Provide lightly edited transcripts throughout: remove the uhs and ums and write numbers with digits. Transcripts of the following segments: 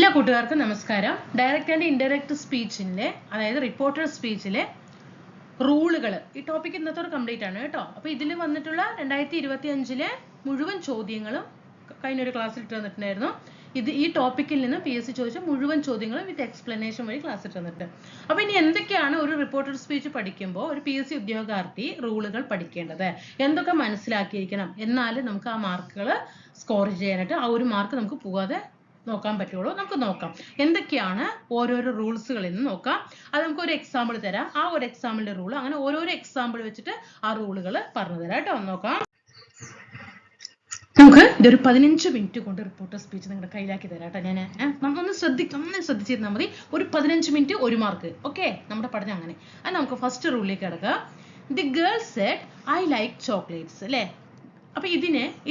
എല്ലാ കൂട്ടുകാർക്കും നമസ്കാരം. ഡയറക്റ്റ് ആൻഡ് ഇൻഡയറക്റ്റ് സ്പീച്ചിലെ അതായത് റിപ്പോർട്ടർ സ്പീച്ചിലെ റൂളുകൾ ഈ ടോപ്പിക് ഇന്നത്തോടെ കംപ്ലീറ്റ് ആണ് കേട്ടോ. അപ്പോൾ ഇതിൽ വന്നിട്ടുള്ള 2025 മുഴുവൻ ചോദ്യങ്ങളും കഴിഞ്ഞൊരു ക്ലാസ്സിൽ ഇട്ട് തന്നിട്ടുണ്ടായിരുന്നു. ഈ ടോപ്പിക്കിൽ നിന്ന് PSC ചോദിച്ച മുഴുവൻ ചോദ്യങ്ങളും വിത്ത് എക്സ്പ്ലനേഷൻ വഴി ക്ലാസ് ഇട്ട് തന്നിട്ടുണ്ട്. അപ്പോൾ ഇനി എന്തൊക്കെയാണ് ഒരു റിപ്പോർട്ടർ സ്പീച്ച് പഠിക്കുമ്പോൾ ഒരു PSC ഉദ്യോഗാർത്ഥി റൂളുകൾ പഠിക്കേണ്ടത്, എന്തൊക്കെ മനസ്സിലാക്കിയിരിക്കണം, എന്നാലും നമുക്ക് ആ മാർക്കുകൾ സ്കോർ ചെയ്യാനായിട്ട് ആ ഒരു മാർക്ക് നമുക്ക് പോകാതെ നോക്കാൻ പറ്റുള്ളൂ. നമുക്ക് നോക്കാം എന്തൊക്കെയാണ് ഓരോരോ റൂൾസുകളിൽ നിന്ന് നോക്കാം. അത് നമുക്ക് ഒരു എക്സാമ്പിൾ തരാം. ആ ഒരു എക്സാമ്പിളിന്റെ റൂൾ അങ്ങനെ ഓരോരോ എക്സാമ്പിൾ വെച്ചിട്ട് ആ റൂളുകൾ പറഞ്ഞു തരാം കേട്ടോ. നോക്കാം. നമുക്ക് ഇതൊരു 15 മിനിറ്റ് കൊണ്ട് റിപ്പോർട്ടർ സ്പീച്ച് നിങ്ങളുടെ കയ്യിലാക്കി തരാം കേട്ടോ. ഞാൻ നമുക്കൊന്ന് ശ്രദ്ധിച്ചിരുന്നാൽ മതി. ഒരു 15 മിനിറ്റ് 1 മാർക്ക്. ഓക്കെ, നമ്മുടെ പഠനം അങ്ങനെ. അത് നമുക്ക് ഫസ്റ്റ് റൂളിലേക്ക് കിടക്കാം. The girl said I like chocolates അല്ലേ. അപ്പൊ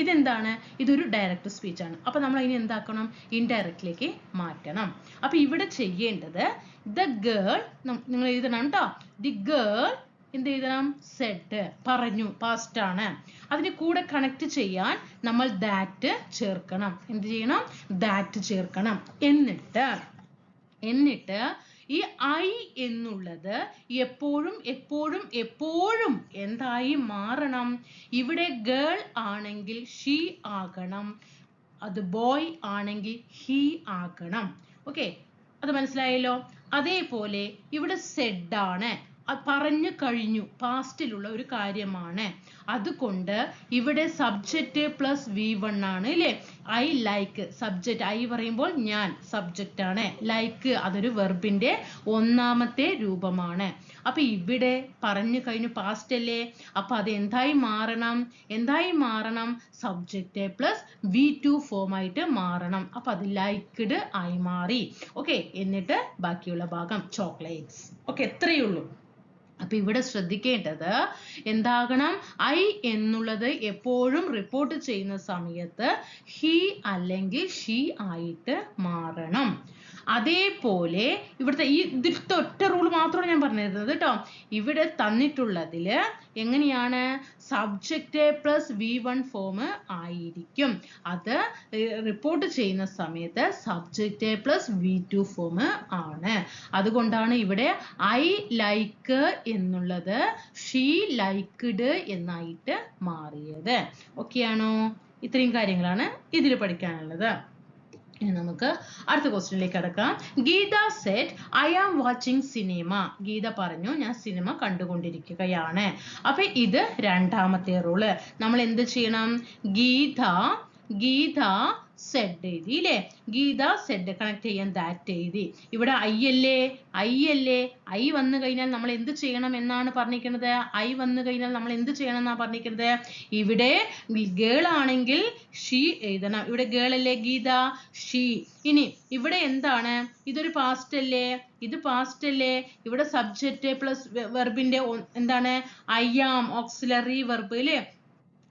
ഇതെന്താണ്? ഇതൊരു ഡയറക്റ്റ് സ്പീച്ച് ആണ്. അപ്പൊ നമ്മൾ അതിനെ എന്താക്കണം? ഇൻഡയറക്റ്റിലേക്ക് മാറ്റണം. അപ്പൊ ഇവിടെ ചെയ്യേണ്ടത് ദ ഗേൾ നിങ്ങൾ എഴുതണം കേട്ടോ. ദി ഗേൾ എന്ത് എഴുതണം? സെഡ്, പറഞ്ഞു, പാസ്റ്റ് ആണ്. അതിന് കൂടെ കണക്ട് ചെയ്യാൻ നമ്മൾ ദാറ്റ് ചേർക്കണം. എന്ത് ചെയ്യണം? ദാറ്റ് ചേർക്കണം. എന്നിട്ട് ഈ ഐ എന്നുള്ളത് എപ്പോഴും എന്തായി മാറണം? ഇവിടെ ഗേൾ ആണെങ്കിൽ ഷീ ആകണം, അത് ബോയ് ആണെങ്കിൽ ഹീ ആകണം. ഓക്കെ, അത് മനസ്സിലായല്ലോ. അതേപോലെ ഇവിടെ സെഡ് ആണ്, പറഞ്ഞു കഴിഞ്ഞു, പാസ്റ്റിലുള്ള ഒരു കാര്യമാണ്. അതുകൊണ്ട് ഇവിടെ സബ്ജക്റ്റ് പ്ലസ് V1 ആണ് അല്ലേ. ഐ ലൈക്ക് സബ്ജക്റ്റ്, ഐ പറയുമ്പോൾ ഞാൻ സബ്ജക്റ്റ് ആണ്, ലൈക്ക് അതൊരു വെർബിന്റെ 1ാമത്തെ രൂപമാണ്. അപ്പൊ ഇവിടെ പറഞ്ഞു കഴിഞ്ഞു, പാസ്റ്റ് അല്ലേ. അപ്പൊ അത് എന്തായി മാറണം? സബ്ജക്റ്റ് പ്ലസ് V2 ഫോം ആയിട്ട് മാറണം. അപ്പൊ അത് ലൈക്ക്ഡ് ആയി മാറി. ഓക്കെ, എന്നിട്ട് ബാക്കിയുള്ള ഭാഗം ചോക്ലേറ്റ്സ്. ഓക്കെ, എത്രയേ ഉള്ളൂ. അപ്പൊ ഇവിടെ ശ്രദ്ധിക്കേണ്ടത് എന്താകണം? ഐ എന്നുള്ളത് എപ്പോഴും റിപ്പോർട്ട് ചെയ്യുന്ന സമയത്ത് ഹി അല്ലെങ്കിൽ ഷീ ആയിട്ട് മാറണം. അതേപോലെ ഇവിടുത്തെ ഇതിലത്തെ ഒറ്റ റൂൾ മാത്രമാണ് ഞാൻ പറഞ്ഞിരുന്നത് കേട്ടോ. ഇവിടെ തന്നിട്ടുള്ളതില് എങ്ങനെയാണ്? സബ്ജക്റ്റ് പ്ലസ് V1 ഫോം ആയിരിക്കും. അത് റിപ്പോർട്ട് ചെയ്യുന്ന സമയത്ത് സബ്ജക്റ്റ് പ്ലസ് V2 ഫോം ആണ്. അതുകൊണ്ടാണ് ഇവിടെ ഐ ലൈക്ക് എന്നുള്ളത് ഷീ ലൈക്ക്ഡ് എന്നായിട്ട് മാറിയത്. ഓക്കെ ആണോ? ഇത്രയും കാര്യങ്ങളാണ് ഇതിൽ പഠിക്കാനുള്ളത്. ഇനി നമുക്ക് അടുത്ത ക്വസ്റ്റ്യനിലേക്ക് കടക്കാം. Geeta said I am watching cinema. Geeta പറഞ്ഞു, ഞാൻ സിനിമ കണ്ടുകൊണ്ടിരിക്കുകയാണ്. അപ്പൊ ഇത് 2ാമത്തെ റൂള്. നമ്മൾ എന്ത് ചെയ്യണം? ഗീത സെഡ് എഴുതി അല്ലേ. ഗീത സെഡ് കണക്ട് ചെയ്യാൻ ദാറ്റ് എഴുതി. ഇവിടെ ഐ വന്നു കഴിഞ്ഞാൽ നമ്മൾ എന്ത് ചെയ്യണം എന്നാണ് പറഞ്ഞിരിക്കുന്നത്? ഐ വന്നു കഴിഞ്ഞാൽ നമ്മൾ എന്ത് ചെയ്യണം എന്നാണ് പറഞ്ഞിരിക്കുന്നത്? ഇവിടെ ഗേൾ ആണെങ്കിൽ ഷീ എഴുതണം. ഇവിടെ ഗേൾ അല്ലേ ഗീത, ഷീ. ഇനി ഇവിടെ എന്താണ്? ഇതൊരു പാസ്റ്റ് അല്ലേ, ഇത് പാസ്റ്റ് അല്ലേ. ഇവിടെ സബ്ജക്റ്റ് പ്ലസ് വെർബിന്റെ എന്താണ്? ഐ ആം, ഓക്സിലറി വെർബ് അല്ലേ.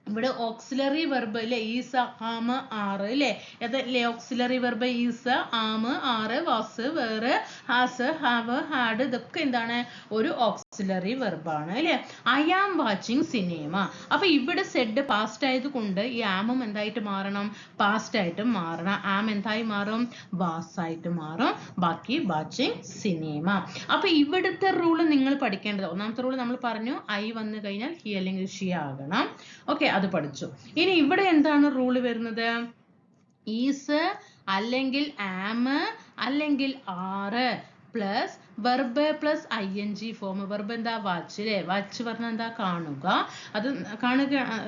ഇവിടെ ഓക്സിലറി വെർബ് അല്ലേ, ഈസ്, ആം, ആറ് അല്ലേ. അതല്ലേ ഓക്സിലറി വെർബ്? ഈസ്, ആം, ആറ്, വാസ്, വേറെ, ഹാസ്, ഹാവ്, ഹാഡ്, ഇതൊക്കെ എന്താണ്? ഒരു ഓക്സിലറി വെർബാണ് അല്ലേ. I am watching cinema. അപ്പൊ ഇവിടെ സെഡ് പാസ്റ്റ് ആയതുകൊണ്ട് ഈ ആമും എന്തായിട്ട് മാറണം? പാസ്റ്റ് ആയിട്ട് മാറണം. ആം എന്തായി മാറും? വാസ് ആയിട്ട് മാറും. ബാക്കി വാച്ചിങ് സിനിമ. അപ്പൊ ഇവിടുത്തെ റൂള് നിങ്ങൾ പഠിക്കേണ്ടത്, 1ാമത്തെ റൂള് നമ്മൾ പറഞ്ഞു ഐ വന്നു കഴിഞ്ഞാൽ ഹി അല്ലെങ്കിൽ ഷീ ആകണം. ഓക്കെ, അത് പഠിച്ചു. ഇനി ഇവിടെ എന്താണ് റൂള് വരുന്നത്? ഈസ് അല്ലെങ്കിൽ ആം അല്ലെങ്കിൽ ആറ് plus verb plus ING form. Verb എന്താ? വാച്ച് അല്ലേ. വാച്ച് പറഞ്ഞാൽ എന്താ? കാണുക.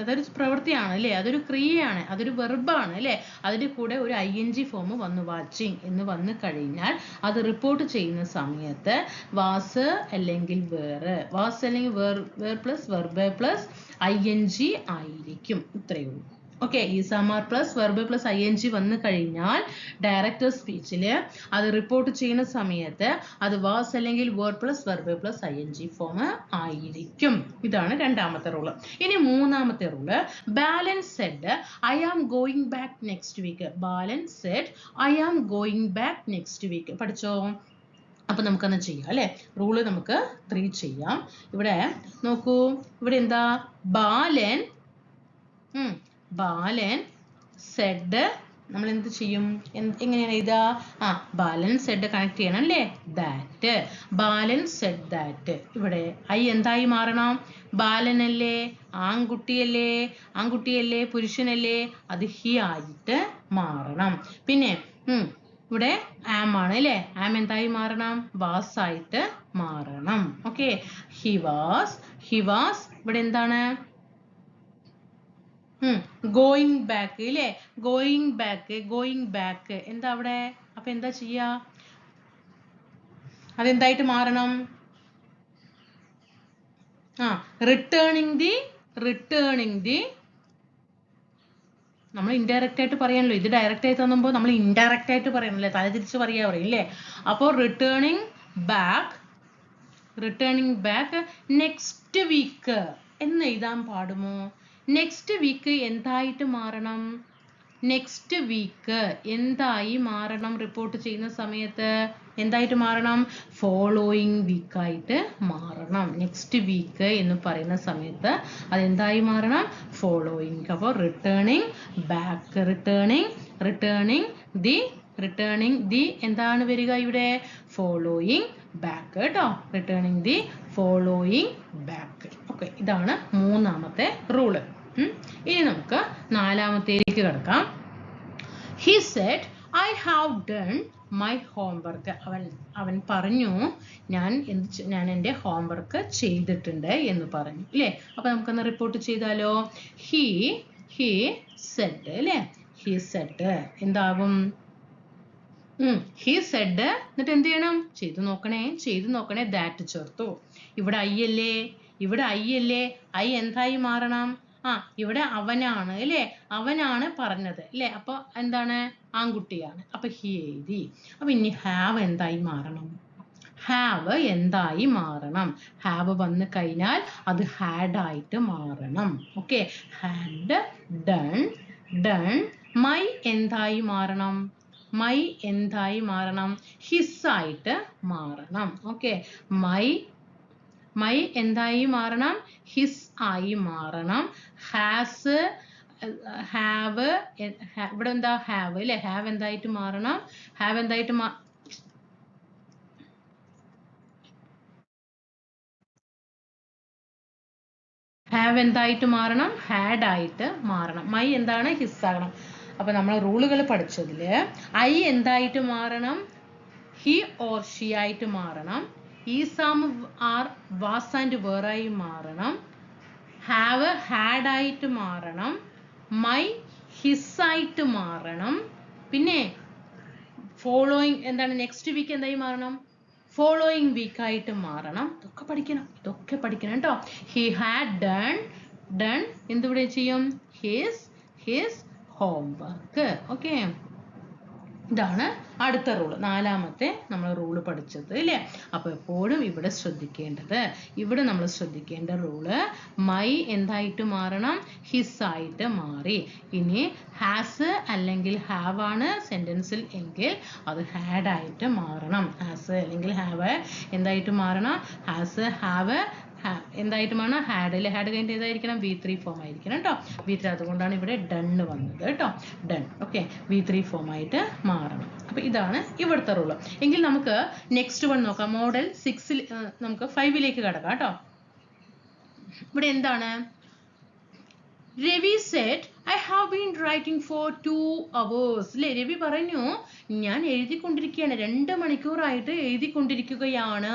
അതൊരു പ്രവൃത്തിയാണ് അല്ലേ, അതൊരു ക്രിയയാണ്, അതൊരു വെർബാണ് അല്ലേ. അതിന്റെ കൂടെ ഒരു ING ഫോം വന്നു, വാച്ചിങ് എന്ന് വന്നു കഴിഞ്ഞാൽ അത് റിപ്പോർട്ട് ചെയ്യുന്ന സമയത്ത് വാസ് അല്ലെങ്കിൽ were plus verb plus ING ആയിരിക്കും. ഇത്രയേ ഉള്ളൂ. ഓക്കെ, ഈസാമാർ പ്ലസ് വെർബ് പ്ലസ് ING വന്നു കഴിഞ്ഞാൽ ഡയറക്റ്റർ സ്പീച്ചില് അത് റിപ്പോർട്ട് ചെയ്യുന്ന സമയത്ത് അത് വാസ് അല്ലെങ്കിൽ were plus verb plus ING form ആയിരിക്കും. ഇതാണ് 2ാമത്തെ റൂള്. ഇനി 3ാമത്തെ rule. Balan said I am going back next week. Balan said I am going back next week. പഠിച്ചോ? അപ്പൊ നമുക്കന്ന് ചെയ്യാം അല്ലെ. റൂള് നമുക്ക് 3 ചെയ്യാം. ഇവിടെ നോക്കൂ, ഇവിടെ എന്താ? ബാലൻ സെഡ് നമ്മൾ എന്ത് ചെയ്യും? എങ്ങനെയാണ് എഴുതുക? ബാലൻ സെഡ് കണക്ട് ചെയ്യണം അല്ലേ? ദാറ്റ്. Balan said that. ഇവിടെ ഐ എന്തായി മാറണം? ബാലനല്ലേ? ആൺകുട്ടിയല്ലേ? പുരുഷനല്ലേ? അത് ഹി ആയിട്ട് മാറണം. പിന്നെ ഇവിടെ ആം ആണ് അല്ലേ? ആം എന്തായി മാറണം? വാസ് ആയിട്ട് മാറണം. ഓക്കെ. ഹി വാസ് ഇവിടെ എന്താണ്? ഗോയിങ് ബാക്ക് ഇല്ലേ? ഗോയിങ് ബാക്ക് എന്താ അവിടെ? അപ്പൊ എന്താ ചെയ്യാ? അതെന്തായിട്ട് മാറണം? റിട്ടേണിങ് ദി നമ്മൾ ഇൻഡയറക്റ്റ് ആയിട്ട് പറയാനല്ലോ. ഇത് ഡയറക്റ്റ് ആയിട്ട് തന്നുമ്പോൾ നമ്മൾ ഇൻഡയറക്റ്റ് ആയിട്ട് പറയണല്ലേ, തല തിരിച്ച് പറയില്ലേ? അപ്പോൾ റിട്ടേണിങ് ബാക്ക് നെക്സ്റ്റ് വീക്ക് എന്ന് എഴുതാൻ പാടുമോ? നെക്സ്റ്റ് വീക്ക് എന്തായിട്ട് മാറണം? നെക്സ്റ്റ് വീക്ക് എന്തായി മാറണം? റിപ്പോർട്ട് ചെയ്യുന്ന സമയത്ത് എന്തായിട്ട് മാറണം? ഫോളോയിങ് വീക്കായിട്ട് മാറണം. നെക്സ്റ്റ് വീക്ക് എന്ന് പറയുന്ന സമയത്ത് അതെന്തായി മാറണം? ഫോളോയിങ്. അപ്പോൾ റിട്ടേണിങ് ദി എന്താണ് വരിക ഇവിടെ? ഫോളോയിങ് ബാക്ക് കേട്ടോ. Returning the following back. Okay, ഇതാണ് മൂന്നാമത്തെ റൂള്. ഇനി നമുക്ക് നാലാമത്തേലേക്ക് കിടക്കാം. He said, I have done my homework. അവൻ പറഞ്ഞു ഞാൻ എൻ്റെ ഹോംവർക്ക് ചെയ്തിട്ടുണ്ട് എന്ന് പറഞ്ഞു അല്ലേ? അപ്പൊ നമുക്കൊന്ന് റിപ്പോർട്ട് ചെയ്താലോ? he said അല്ലേ? he said എന്താകും? he said എന്നിട്ട് എന്ത് ചെയ്യണം? ചെയ്തു നോക്കണേ that ചേർത്തു. ഇവിടെ ഐ അല്ലേ? ഐ എന്തായി മാറണം? ഇവിടെ അവനാണ് അല്ലേ? അവനാണ് പറഞ്ഞത് അല്ലേ? അപ്പൊ എന്താണ്? ആൺകുട്ടിയാണ്. അപ്പൊ ഹി എഴുതി. അപ്പൊ ഇനി ഹാവ് എന്തായി മാറണം? ഹാവ് വന്നു കഴിഞ്ഞാൽ അത് ഹാഡ് ആയിട്ട് മാറണം. ഓക്കെ. Had done. മൈ എന്തായി മാറണം? ഹിസ് ആയിട്ട് മാറണം. ഓക്കെ. മൈ എന്തായി മാറണം? ഹിസ് ആയി മാറണം. ഹാവ് ഇവിടെ എന്താ? ഹാവ് അല്ലെ? ഹാവ് എന്തായിട്ട് മാറണം? ഹാഡ് ആയിട്ട് മാറണം. മൈ എന്താണ്? ഹിസ് ആകണം. അപ്പൊ നമ്മൾ റൂളുകൾ പഠിച്ചതില് ഐ എന്തായിട്ട് മാറണം? ഹി ഓർ ഷി ആയിട്ട് മാറണം. Is are was and were ആയി മാറണം. ഹാവ് ഹാഡ് ആയിട്ട് മാറണം. മൈ ഹിസ് ആയിട്ട് മാറണം. പിന്നെ ഫോളോയിങ് എന്താണ്? നെക്സ്റ്റ് വീക്ക് എന്തായി മാറണം? ഫോളോയിങ് വീക്ക് ആയിട്ട് മാറണം. ഇതൊക്കെ പഠിക്കണം കേട്ടോ. ഹി ഹാഡ് ഡൺ എന്തിവിടെ ചെയ്യും? His homework. ഓക്കെ. ഇതാണ് അടുത്ത റൂള്. നാലാമത്തെ നമ്മൾ റൂള് പഠിച്ചത് അല്ലേ? അപ്പൊ എപ്പോഴും ഇവിടെ നമ്മൾ ശ്രദ്ധിക്കേണ്ട റൂള് മൈ എന്തായിട്ട് മാറണം? ഹിസ് ആയിട്ട് മാറി. ഇനി ഹാസ് അല്ലെങ്കിൽ ഹാവ് ആണ് സെന്റൻസിൽ എങ്കിൽ അത് ഹാഡ് ആയിട്ട് മാറണം. ഹാസ് അല്ലെങ്കിൽ ഹാവ് എന്തായിട്ട് മാറണം? ഹാസ് ഹാവ് എന്തായിട്ട് മാറണം? ഹാഡ് കഴിഞ്ഞിട്ട് ഏതായിരിക്കണം? V3 ഫോം ആയിരിക്കണം കേട്ടോ. V3 അതുകൊണ്ടാണ് ഇവിടെ ഡൺ വന്നത് കേട്ടോ. ഡൺ. ഓക്കെ. V3 ഫോം ആയിട്ട് മാറണം. അപ്പൊ ഇതാണ് ഇവിടുത്തെ റൂള്. എങ്കിൽ നമുക്ക് നെക്സ്റ്റ് വൺ നോക്കാം. മോഡൽ 6 നമുക്ക് 5ലേക്ക് കടക്കാം കേട്ടോ. ഇവിടെ എന്താണ്? Ravi said, I have been writing for 2 hours. അല്ലേ? രവി പറഞ്ഞു ഞാൻ എഴുതിക്കൊണ്ടിരിക്കുകയാണ്, 2 മണിക്കൂറായിട്ട് എഴുതിക്കൊണ്ടിരിക്കുകയാണ്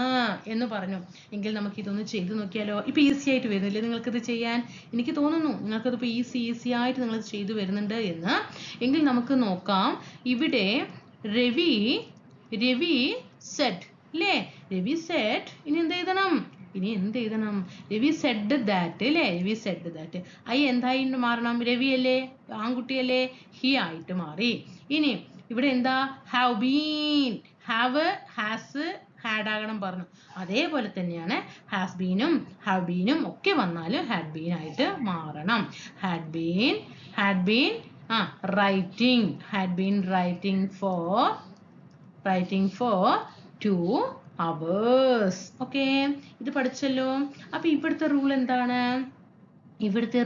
എന്ന് പറഞ്ഞു. എങ്കിൽ നമുക്ക് ഇതൊന്ന് ചെയ്തു നോക്കിയാലോ? ഇപ്പൊ ഈസി ആയിട്ട് വരുന്നില്ലേ നിങ്ങൾക്കിത് ചെയ്യാൻ? എനിക്ക് തോന്നുന്നു നിങ്ങൾക്കത് ഇപ്പൊ ഈസി ആയിട്ട് നിങ്ങൾ ചെയ്തു വരുന്നുണ്ട് എന്ന്. എങ്കിൽ നമുക്ക് നോക്കാം. ഇവിടെ രവി സെഡ് അല്ലേ? രവി സെഡ്. ഇനി എന്ത് എഴുതണം? രവി സെഡ് ദാറ്റ് അല്ലേ? Ravi said that. ഐ എന്തായി മാറണം? രവി അല്ലേ? ആൺകുട്ടിയല്ലേ? ഹി ആയിട്ട് മാറി. ഇനി ഇവിടെ എന്താ? Have been. ഹാസ് ഹാഡ് ആകണം പറഞ്ഞു. അതേപോലെ തന്നെയാണ് ഹാസ് ബീനും ഒക്കെ വന്നാലും ഹാഡ് ബീൻ ആയിട്ട് മാറണം. Had been writing for 2 hours. Okay. ഇത് പഠിച്ചല്ലോ. അപ്പൊ ഇവിടുത്തെ റൂൾ എന്താണ്? ഇവിടുത്തെ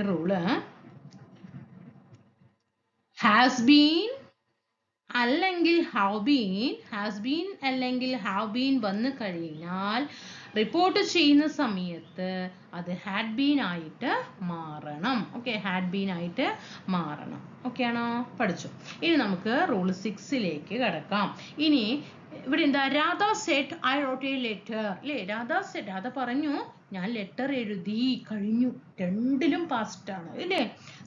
റൂള് has been അല്ലെങ്കിൽ have been, has been അല്ലെങ്കിൽ have been വന്നു കഴിഞ്ഞാൽ റിപ്പോർട്ട് ചെയ്യുന്ന സമയത്ത് അത് had been ആയിട്ട് മാറണം. ഓക്കെ, had been ആയിട്ട് മാറണം. ഓക്കെ ആണോ? പഠിച്ചു. ഇനി നമുക്ക് റൂൾ 6ലേക്ക് കടക്കാം. ഇനി ഇവിടെ എന്താ? Radha said I wrote a letter അല്ലേ? രാധ പറഞ്ഞു ഞാൻ ലെറ്റർ എഴുതി. കഴിഞ്ഞു. രണ്ടിലും പാസ്റ്റ് ആണ് അല്ലേ?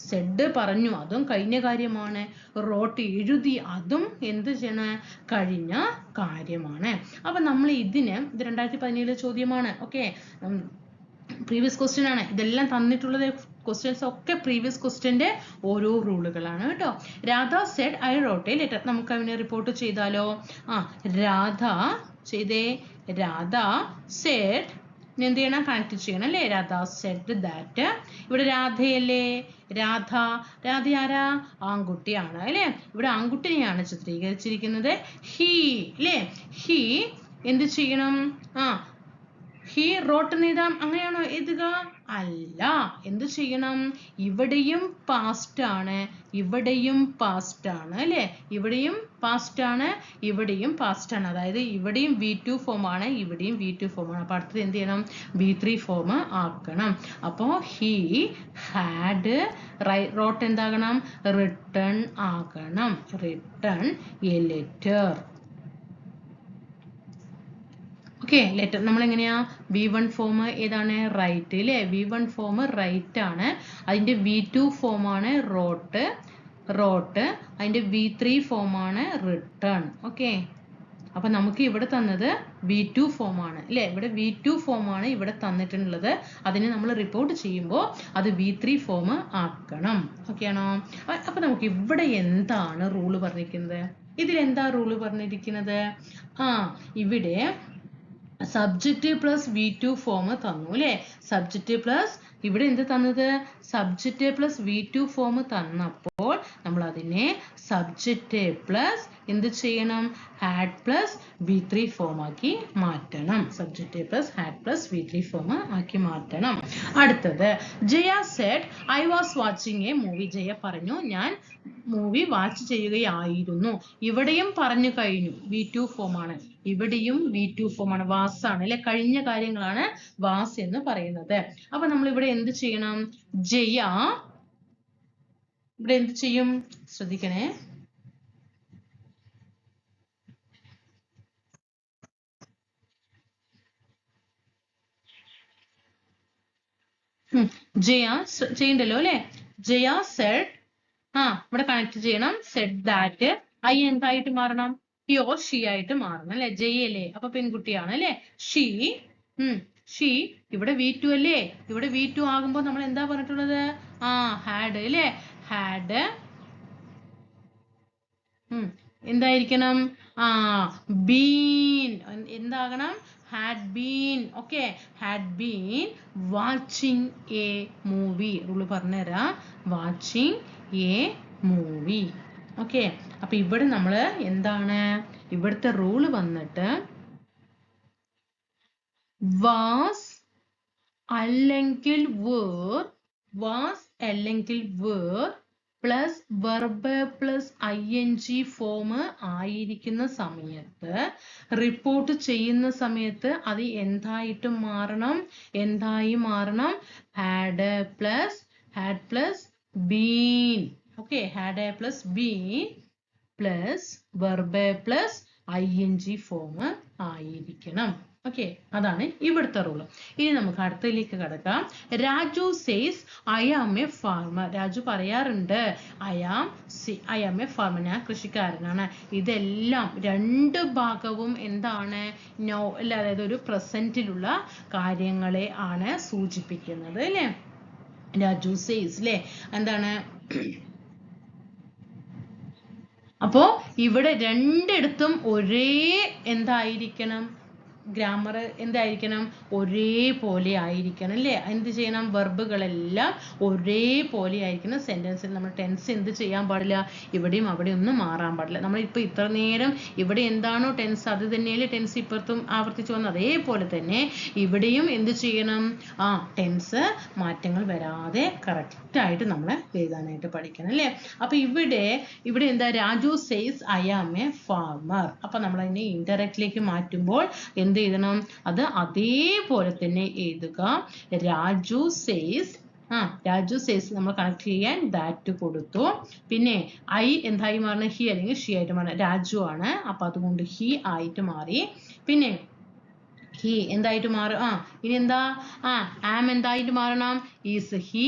സെഡ് പറഞ്ഞു, അതും കഴിഞ്ഞ കാര്യമാണ്. റോട്ട് എഴുതി, അതും എന്ത് ചെയ്യണ? കഴിഞ്ഞ കാര്യമാണ്. അപ്പൊ നമ്മൾ ഇത് 2017 ചോദ്യമാണ്. ഓക്കെ, പ്രീവിയസ് ക്വസ്റ്റ്യൻ ആണ്. ഇതെല്ലാം തന്നിട്ടുള്ളത് ക്വസ്റ്റ്യൻസ് ഒക്കെ പ്രീവിയസ് ക്വസ്റ്റ്യന്റെ ഓരോ റൂളുകളാണ് കേട്ടോ. Radha said I wrote a letter. നമുക്ക് അവനെ റിപ്പോർട്ട് ചെയ്താലോ? രാധ ചെയ്തേ. രാധ സെഡ് എന്ത് ചെയ്യണം? കണക്ട് ചെയ്യണം അല്ലേ? Radha said that. ഇവിടെ രാധയല്ലേ? രാധ ആരാ? ആൺകുട്ടിയാണ് അല്ലേ? ഇവിടെ ആൺകുട്ടിനെയാണ് ചിത്രീകരിച്ചിരിക്കുന്നത്. ഹി അല്ലേ? ഹി എന്ത് ചെയ്യണം? ഹി റോട്ട് എഴുതാം. അങ്ങനെയാണോ എഴുതുക? അല്ല. എന്ത് ചെയ്യണം? ഇവിടെയും പാസ്റ്റ് ആണ്, ഇവിടെയും പാസ്റ്റ് ആണ് അല്ലേ? ഇവിടെയും പാസ്റ്റ് ആണ്, ഇവിടെയും പാസ്റ്റ് ആണ്. അതായത് ഇവിടെയും V2 ഫോം ആണ്, ഇവിടെയും V2 ഫോം ആണ്. അപ്പൊ അടുത്തത് എന്ത് ചെയ്യണം? V3 ഫോം ആക്കണം. അപ്പോ ഹി ഹാഡ് റോട്ട് എന്താകണം? റിട്ടേൺ ആകണം. Return A letter. Okay, letter നമ്മൾ എങ്ങനെയാ? V1 ഫോം ഏതാണ്? റൈറ്റ് അല്ലേ? V1 ഫോം റൈറ്റ് ആണ്. അതിന്റെ V2 ഫോം ആണ് റോട്ട്. അതിന്റെ V3 ഫോം ആണ് റിട്ടേൺ. ഓക്കെ, അപ്പൊ നമുക്ക് ഇവിടെ തന്നത് V2 ഫോം ആണ് അല്ലേ? ഇവിടെ V2 ഫോം ആണ് ഇവിടെ തന്നിട്ടുള്ളത്. അതിനെ നമ്മൾ റിപ്പോർട്ട് ചെയ്യുമ്പോൾ അത് V3 ഫോം ആക്കണം. ഓക്കെ ആണോ? അപ്പൊ നമുക്ക് ഇവിടെ എന്താണ് റൂള് പറഞ്ഞിരിക്കുന്നത്? ഇതിൽ എന്താ റൂള് പറഞ്ഞിരിക്കുന്നത്? ഇവിടെ സബ്ജക്റ്റ് പ്ലസ് V2 ഫോം തന്നു അല്ലേ? സബ്ജക്റ്റ് പ്ലസ് ഇവിടെ എന്ത് തന്നത്? സബ്ജക്റ്റ് പ്ലസ് V2 ഫോം തന്നപ്പോൾ നമ്മൾ അതിനെ സബ്ജക്റ്റ് പ്ലസ് എന്ത് ചെയ്യണം? ഹാഡ് പ്ലസ് V3 ഫോം ആക്കി മാറ്റണം. Subject plus had plus V3 form ആക്കി മാറ്റണം. അടുത്തത് Jaya said I was watching a movie. Jaya പറഞ്ഞു ഞാൻ മൂവി വാച്ച് ചെയ്യുകയായിരുന്നു. ഇവിടെയും പറഞ്ഞു കഴിഞ്ഞു. V2 ഫോം ആണ്. ഇവിടെയും V2 ഫോം ആണ്. വാസ് ആണ് അല്ലെ? കഴിഞ്ഞ കാര്യങ്ങളാണ് വാസ് എന്ന് പറയുന്നത്. അപ്പൊ നമ്മൾ ഇവിടെ എന്ത് ചെയ്യണം? ജയ ഇവിടെ എന്ത് ചെയ്യും? ശ്രദ്ധിക്കണേ. ജയ ചെയ്യണ്ടല്ലോ അല്ലെ? ജയ സെഡ് ഇവിടെ കണക്ട് ചെയ്യണം. സെഡ് ദാറ്റ് ഐ എന്തായിട്ട് മാറണം? ഹി ഓർ ഷീ ആയിട്ട് മാറണം അല്ലെ? ജയല്ലേ? അപ്പൊ പെൺകുട്ടിയാണ് അല്ലെ? ഷീ ഇവിടെ V2 അല്ലേ? ഇവിടെ V2 ആകുമ്പോ നമ്മൾ എന്താ പറഞ്ഞിട്ടുള്ളത്? ഹാഡ് അല്ലേ? ഹാഡ് എന്തായിരിക്കണം? ബീൻ എന്താകണം? Had been. Okay, had been watching a movie. Rule പറഞ്ഞുതരാം. Watching a movie. ഓക്കെ, അപ്പൊ ഇവിടെ നമ്മള് എന്താണ്? ഇവിടുത്തെ റൂള് വന്നിട്ട് വാസ് അല്ലെങ്കിൽ were plus verb plus ING form ആയിരിക്കുന്ന സമയത്ത് റിപ്പോർട്ട് ചെയ്യുന്ന സമയത്ത് അത് എന്തായിട്ട് മാറണം? എന്തായി മാറണം? Had plus been. Okay, had plus been plus verb plus ING form ആയിരിക്കണം. ഓക്കെ, അതാണ് ഇവിടുത്തെ റൂള്. ഇനി നമുക്ക് അടുത്തതിലേക്ക് കടക്കാം. Raju says I am a farmer. Raju പറയാറുണ്ട് ഐ ആം എ ഫാർമർ. ഞാൻ കൃഷിക്കാരനാണ്. ഇതെല്ലാം രണ്ട് ഭാഗവും എന്താണ്? നോ അല്ല, അതായത് ഒരു പ്രസന്റിലുള്ള കാര്യങ്ങളെ ആണ് സൂചിപ്പിക്കുന്നത് അല്ലേ? രാജു സേസ് അല്ലേ? എന്താണ്? അപ്പോ ഇവിടെ രണ്ടിടത്തും ഒരേ എന്തായിരിക്കണം? ഗ്രാമർ എന്തായിരിക്കണം? ഒരേപോലെ ആയിരിക്കണം അല്ലേ? എന്ത് ചെയ്യണം? വെർബുകളെല്ലാം ഒരേപോലെ ആയിരിക്കണം. സെന്റൻസിൽ നമ്മൾ ടെൻസ് എന്ത് ചെയ്യാൻ പാടില്ല? ഇവിടെയും അവിടെയും ഒന്നും മാറാൻ പാടില്ല. നമ്മൾ ഇപ്പോൾ ഇത്ര നേരം ഇവിടെ എന്താണോ ടെൻസ് അത് തന്നെയല്ലേ ടെൻസ് ഇപ്പുറത്തും ആവർത്തിച്ചു വന്നത്. അതേപോലെ തന്നെ ഇവിടെയും എന്ത് ചെയ്യണം? ടെൻസ് മാറ്റങ്ങൾ വരാതെ കറക്റ്റായിട്ട് നമ്മൾ എഴുതാനായിട്ട് പഠിക്കണം അല്ലേ? അപ്പൊ ഇവിടെ എന്താ? Raju says I am a farmer. അപ്പൊ നമ്മൾ അതിനെ ഇൻഡയറക്റ്റിലേക്ക് മാറ്റുമ്പോൾ എന്ത് എഴുതണം? അത് അതേപോലെ തന്നെ എഴുതുക. രാജു സേസ് നമ്മൾ കണക്ട് ചെയ്യാൻ ദാറ്റ് കൊടുത്തു. പിന്നെ ഐ എന്തായി മാറണം? ഹി അല്ലെങ്കിൽ ഷീ ആയിട്ട് മാറണം. രാജു ആണ്, അപ്പൊ അതുകൊണ്ട് ഹി ആയിട്ട് മാറി. പിന്നെ ഹി എന്തായിട്ട് മാറും? ഇനി എന്താ? ആം എന്തായിട്ട് മാറണം? He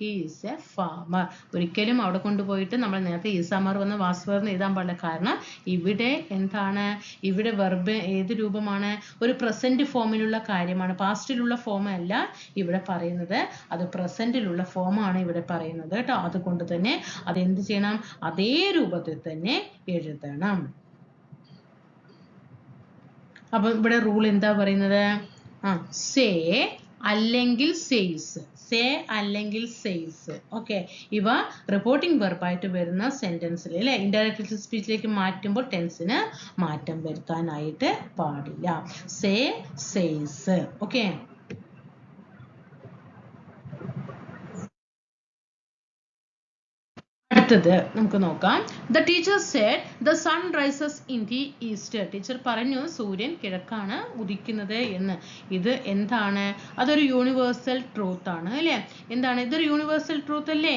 is A farmer. ഒരിക്കലും അവിടെ കൊണ്ടുപോയിട്ട് നമ്മൾ നേരത്തെ ഈസാമർ വന്ന വാസ്വർ എഴുതാൻ പാടില്ല. കാരണം ഇവിടെ എന്താണ്? ഇവിടെ വെർബ് ഏത് രൂപമാണ്? ഒരു പ്രസന്റ് ഫോമിലുള്ള കാര്യമാണ്, പാസ്റ്റിലുള്ള ഫോം അല്ല ഇവിടെ പറയുന്നത്. അത് പ്രസന്റിലുള്ള ഫോമാണ് ഇവിടെ പറയുന്നത് കേട്ടോ. അതുകൊണ്ട് തന്നെ അതെന്ത് ചെയ്യണം? അതേ രൂപത്തിൽ തന്നെ എഴുതണം. അപ്പൊ ഇവിടെ റൂൾ എന്താ പറയുന്നത്? സേ അല്ലെങ്കിൽ സെയ്സ്. സേ അല്ലെങ്കിൽ സെയ്സ്. ഓക്കെ, ഇവ റിപ്പോർട്ടിംഗ് വെർബായിട്ട് വരുന്ന സെന്റൻസിൽ അല്ലെ ഇൻഡയറക്റ്റ് സ്പീച്ചിലേക്ക് മാറ്റുമ്പോൾ ടെൻസിന് മാറ്റം വരുത്താനായിട്ട് പാടില്ല. Say, says. ഓക്കെ, അടുത്തത് നമുക്ക് നോക്കാം. The teacher said the sun rises in the east. Teacher പറഞ്ഞു സൂര്യൻ കിഴക്കാണ് ഉദിക്കുന്നത് എന്ന്. ഇത് എന്താണ്? അതൊരു യൂണിവേഴ്സൽ ട്രൂത്ത് ആണ് അല്ലേ? എന്താണ്? ഇതൊരു യൂണിവേഴ്സൽ ട്രൂത്ത് അല്ലേ?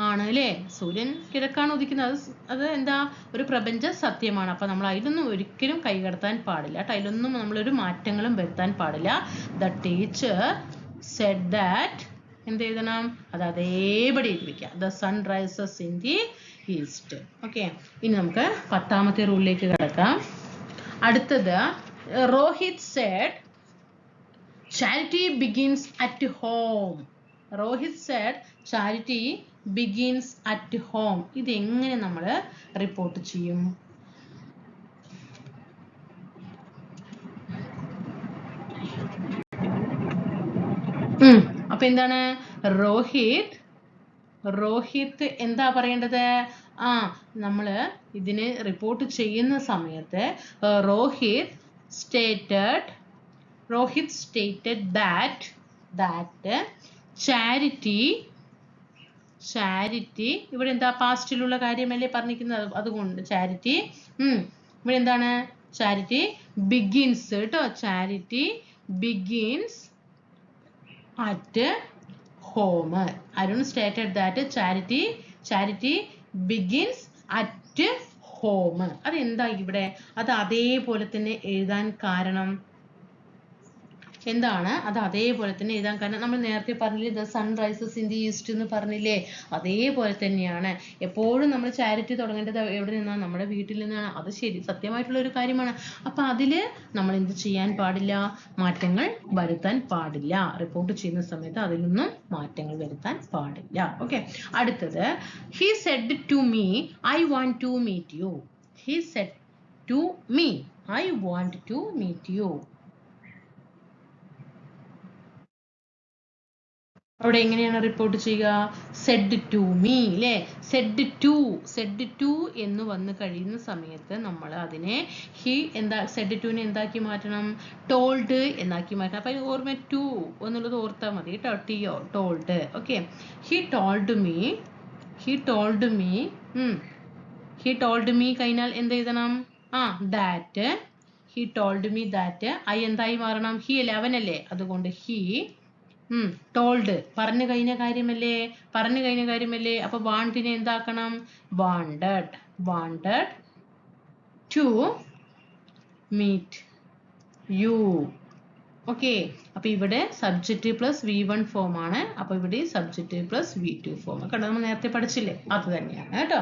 ആണ് അല്ലേ? സൂര്യൻ കിഴക്കാണ് ഉദിക്കുന്നത്. അത് എന്താ? ഒരു പ്രപഞ്ച സത്യമാണ്. അപ്പൊ നമ്മൾ അതിലൊന്നും ഒരിക്കലും കൈകടത്താൻ പാടില്ല. അതിലൊന്നും നമ്മളൊരു മാറ്റങ്ങളും വരുത്താൻ പാടില്ല. ദ ടീച്ചർ സെഡ് ദാറ്റ് എന്ത് എഴുതണം? അത് അതേപടി എഴുതി വെക്കുക. The sun rises in the east. Okay, ഇനി നമുക്ക് 10ാമത്തെ റൂളിലേക്ക് കിടക്കാം. അടുത്തത് Rohit said charity begins at home. Rohit said charity begins at home. ഇത് എങ്ങനെ നമ്മൾ റിപ്പോർട്ട് ചെയ്യും? അപ്പൊ എന്താണ്? രോഹിത് എന്താ പറയേണ്ടത്? നമ്മള് ഇതിന് റിപ്പോർട്ട് ചെയ്യുന്ന സമയത്ത് രോഹിത് സ്റ്റേറ്റഡ് ദാറ്റ് ചാരിറ്റി ഇവിടെ എന്താ? പാസ്റ്റിലുള്ള കാര്യമല്ലേ പറഞ്ഞിരിക്കുന്നത്. അതുകൊണ്ട് ചാരിറ്റി ഇവിടെ എന്താണ്? ചാരിറ്റി ബിഗിൻസ് കേട്ടോ. Charity begins at home. Arun stated that charity begins at home. അത് എന്താ ഇവിടെ? അത് അതേപോലെ തന്നെ എഴുതാൻ കാരണം എന്താണ്? അത് അതേപോലെ തന്നെ എഴുതാൻ കാരണം നമ്മൾ നേരത്തെ പറഞ്ഞില്ലേ the sun rises in the east എന്ന് പറഞ്ഞില്ലേ? അതേപോലെ തന്നെയാണ്. എപ്പോഴും നമ്മൾ ചാരിറ്റി തുടങ്ങേണ്ടത് എവിടെ നിന്നാണ്? നമ്മുടെ വീട്ടിൽ നിന്നാണ്. അത് ശരി, സത്യമായിട്ടുള്ള ഒരു കാര്യമാണ്. അപ്പൊ അതില് നമ്മൾ എന്ത് ചെയ്യാൻ പാടില്ല? മാറ്റങ്ങൾ വരുത്താൻ പാടില്ല. റിപ്പോർട്ട് ചെയ്യുന്ന സമയത്ത് അതിലൊന്നും മാറ്റങ്ങൾ വരുത്താൻ പാടില്ല. ഓക്കെ, അടുത്തത് he said to me I want to meet you. He said to me I want to meet you. അവിടെ എങ്ങനെയാണ് റിപ്പോർട്ട് ചെയ്യുക? സെഡ് ടു മീ അല്ലേ? സെഡ് ടു എന്ന് വന്ന് കഴിയുന്ന സമയത്ത് നമ്മൾ അതിനെ സെഡ് ടുവിനെ എന്താക്കി മാറ്റണം? ടോൾഡ് എന്നാക്കി മാറ്റണം. അപ്പൊ ഓർമ്മ ടു എന്നുള്ളത് ഓർത്താൽ മതി കേട്ടോ. ടിയോ told. Okay, he told me കഴിഞ്ഞാൽ എന്ത് എഴുതണം? That. He told me that. I എന്തായി മാറണം? ഹി അല്ലേ? അവനല്ലേ? അതുകൊണ്ട് ഹി ടോൾഡ് പറഞ്ഞു കഴിഞ്ഞ കാര്യമല്ലേ? അപ്പൊ വാണ്ടിനെ എന്താക്കണം? Wanted to meet you. Okay, അപ്പൊ ഇവിടെ സബ്ജക്റ്റീവ് പ്ലസ് V1 ഫോം ആണ്. അപ്പൊ ഇവിടെ സബ്ജക്റ്റീവ് പ്ലസ് V2 ഫോം. കണ്ടോ, നമ്മൾ നേരത്തെ പഠിച്ചില്ലേ? അത് തന്നെയാണ് കേട്ടോ.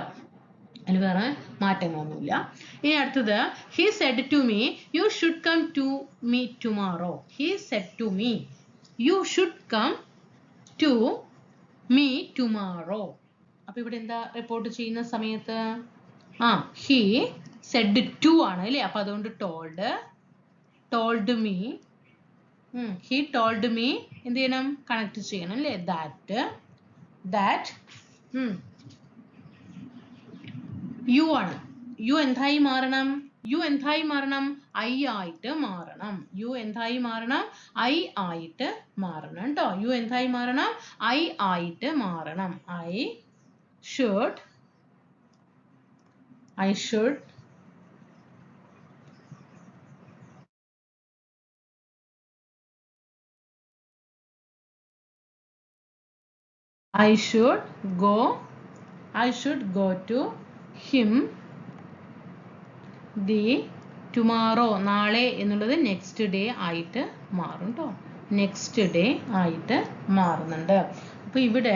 അതിൽ വേറെ മാറ്റങ്ങളൊന്നുമില്ല. ഇനി അടുത്തത് he said to me you should come to me tomorrow. He said to me you should come to me tomorrow. അപ്പൊ ഇവിടെ എന്താ റിപ്പോർട്ട് ചെയ്യുന്ന സമയത്ത്? he സെഡ് ടു ആണ് അല്ലേ? അപ്പൊ അതുകൊണ്ട് told me, he told me എന്ത് ചെയ്യണം? കണക്ട് ചെയ്യണം അല്ലേ? ദാറ്റ് യു ആണ്. യു എന്തായി മാറണം? ഐ ആയിട്ട് മാറണം. യു എന്തായി മാറണം? ഐ ആയിട്ട് മാറണം കേട്ടോ. യു എന്തായി മാറണം? ഐ ആയിട്ട് മാറണം. I should go to him the tomorrow. നാളെ എന്നുള്ളത് നെക്സ്റ്റ് ഡേ ആയിട്ട് മാറും കേട്ടോ. നെക്സ്റ്റ് ഡേ ആയിട്ട് മാറുന്നുണ്ട്. അപ്പൊ ഇവിടെ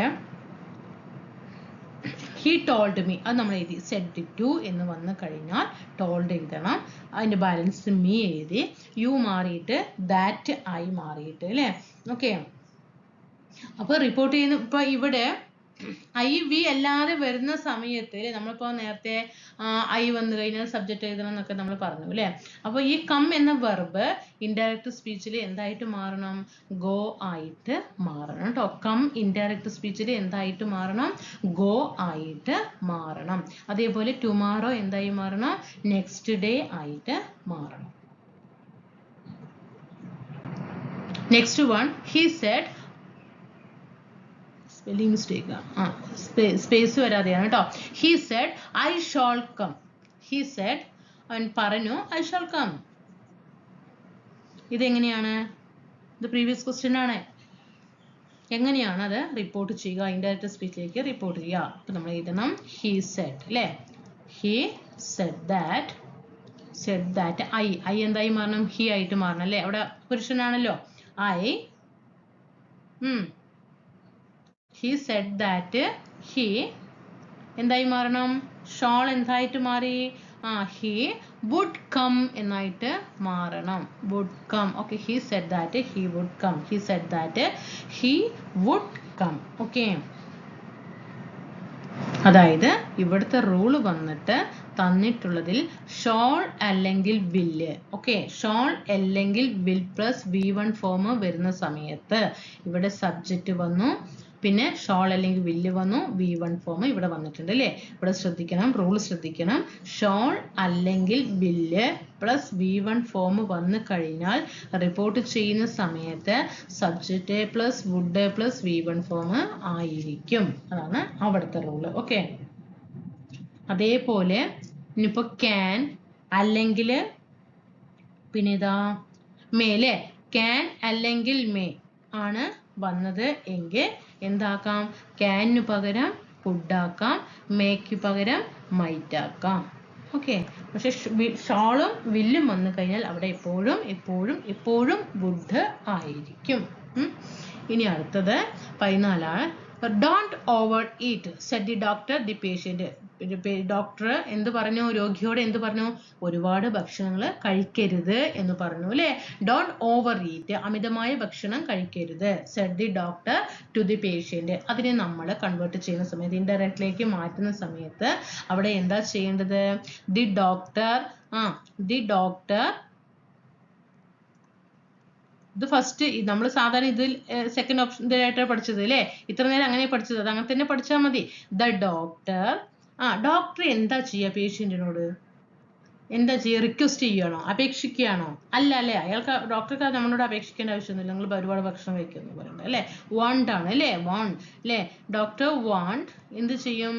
he told me അത് നമ്മൾ എഴുതി. said to എന്ന് വന്നു കഴിഞ്ഞാൽ told എഴുതണം. അതിന്റെ ബാലൻസ് me എഴുതി. യു മാറിയിട്ട് that ആയി മാറിയിട്ട് അല്ലേ? ഓക്കെ. അപ്പൊ റിപ്പോർട്ട് ചെയ്യുന്ന ഇപ്പൊ ഇവിടെ ഐ വി അല്ലാതെ വരുന്ന സമയത്ത് നമ്മളിപ്പോ നേരത്തെ ഐ വന്നു കഴിഞ്ഞാൽ സബ്ജക്റ്റ് എഴുതണം എന്നൊക്കെ നമ്മൾ പറഞ്ഞു അല്ലെ? അപ്പൊ ഈ കം എന്ന വെർബ് ഇൻഡയറക്റ്റ് സ്പീച്ചിൽ എന്തായിട്ട് മാറണം? ഗോ ആയിട്ട് മാറണം കേട്ടോ. കം ഇൻഡയറക്റ്റ് സ്പീച്ചിൽ എന്തായിട്ട് മാറണം? ഗോ ആയിട്ട് മാറണം. അതേപോലെ ടുമാറോ എന്തായി മാറണം? നെക്സ്റ്റ് ഡേ ആയിട്ട് മാറണം. Next one, he said, spelling mistake, space വരാതെയാണ് കേട്ടോ. he said I shall come. he said അവൻ പറഞ്ഞു I shall come. ഇതെങ്ങനെയാണ്? ഇത് പ്രീവിയസ് ക്വസ്റ്റ്യൻ ആണ്. എങ്ങനെയാണ് അത് റിപ്പോർട്ട് ചെയ്യുക? ഇൻഡയറക്റ്റ് സ്പീച്ചിലേക്ക് റിപ്പോർട്ട് ചെയ്യുക. അപ്പൊ നമ്മൾ എഴുതണം he said അല്ലേ? he said that I എന്തായി മാറണം? he ആയിട്ട് മാറണം അല്ലേ? അവിടെ പുരുഷനാണല്ലോ. he said that he എന്തായി മാറണം? ഷോൾ എന്തായിട്ട് മാറി? he would come എന്നായിട്ട് മാറണം. would come. okay, he said that he would come. he said that he would come. okay. അതായത് ഇവിടുത്തെ റൂള് വന്നിട്ട് തന്നിട്ടുള്ളതിൽ ഷോൾ അല്ലെങ്കിൽ വില്ല്. ഓക്കെ, ഷോൾ അല്ലെങ്കിൽ വിൽ പ്ലസ് V1 ഫോം വരുന്ന സമയത്ത് ഇവിടെ സബ്ജക്റ്റ് വന്നു, പിന്നെ ഷോൾ അല്ലെങ്കിൽ വില്ല് വന്നു, V1 ഫോം ഇവിടെ വന്നിട്ടുണ്ട് അല്ലേ? ഇവിടെ ശ്രദ്ധിക്കണം, റൂൾ ശ്രദ്ധിക്കണം. ഷോൾ അല്ലെങ്കിൽ വില്ല് പ്ലസ് V1 ഫോം വന്നു കഴിഞ്ഞാൽ റിപ്പോർട്ട് ചെയ്യുന്ന സമയത്ത് subject plus would plus V1 form ആയിരിക്കും. അതാണ് അവിടുത്തെ റൂള്. ഓക്കെ. അതേപോലെ ഇനിയിപ്പോ ക്യാൻ അല്ലെങ്കിൽ പിന്നെ ഇതാ മേലെ ക്യാൻ അല്ലെങ്കിൽ മേ ആണ് വന്നത് എങ്കിൽ എന്താക്കാം? ക്യാനു പകരം കുഡ് ആക്കാം, മേക്ക് പകരം മൈറ്റ് ആക്കാം. ഓക്കെ. പക്ഷെ ഷോളും വില്ലും വന്നു കഴിഞ്ഞാൽ അവിടെ എപ്പോഴും വുഡ് ആയിരിക്കും. ഇനി അടുത്തത് 14 don't over eat Z the doctor the patient. Doctor എന്ത് പറഞ്ഞു? രോഗിയോട് എന്ത് പറഞ്ഞു? ഒരുപാട് ഭക്ഷണങ്ങൾ കഴിക്കരുത് എന്ന് പറഞ്ഞു അല്ലേ? ഡോണ്ട് ഓവർ ഈറ്റ്, അമിതമായ ഭക്ഷണം കഴിക്കരുത്. Said the doctor to the patient. അതിനെ നമ്മൾ കൺവേർട്ട് ചെയ്യുന്ന സമയത്ത്, ഇൻഡയറക്റ്റിലേക്ക് മാറ്റുന്ന സമയത്ത് അവിടെ എന്താ ചെയ്യേണ്ടത്? ദി ഡോക്ടർ ഇത് ഫസ്റ്റ് നമ്മൾ സാധാരണ ഇതിൽ സെക്കൻഡ് ഓപ്ഷനായിട്ട് പഠിച്ചത് അല്ലേ? ഇത്ര നേരം അങ്ങനെ പഠിച്ചത്, അത് അങ്ങനെ തന്നെ പഠിച്ചാൽ മതി. ദ ഡോക്ടർ ഡോക്ടർ എന്താ ചെയ്യുക? പേഷ്യന്റിനോട് എന്താ ചെയ്യുക? റിക്വസ്റ്റ് ചെയ്യണോ? അപേക്ഷിക്കുകയാണോ? അല്ല അല്ലേ? ഡോക്ടർക്ക് നമ്മളോട് അപേക്ഷിക്കേണ്ട ആവശ്യമൊന്നുമില്ല. നിങ്ങൾ ഒരുപാട് ഭക്ഷണം കഴിക്കുന്നു പറയുന്നത് അല്ലേ? വാണ്ട് ആണ് അല്ലേ? വാണ്ട് അല്ലേ? ഡോക്ടർ വാണ്ട് എന്ത് ചെയ്യും?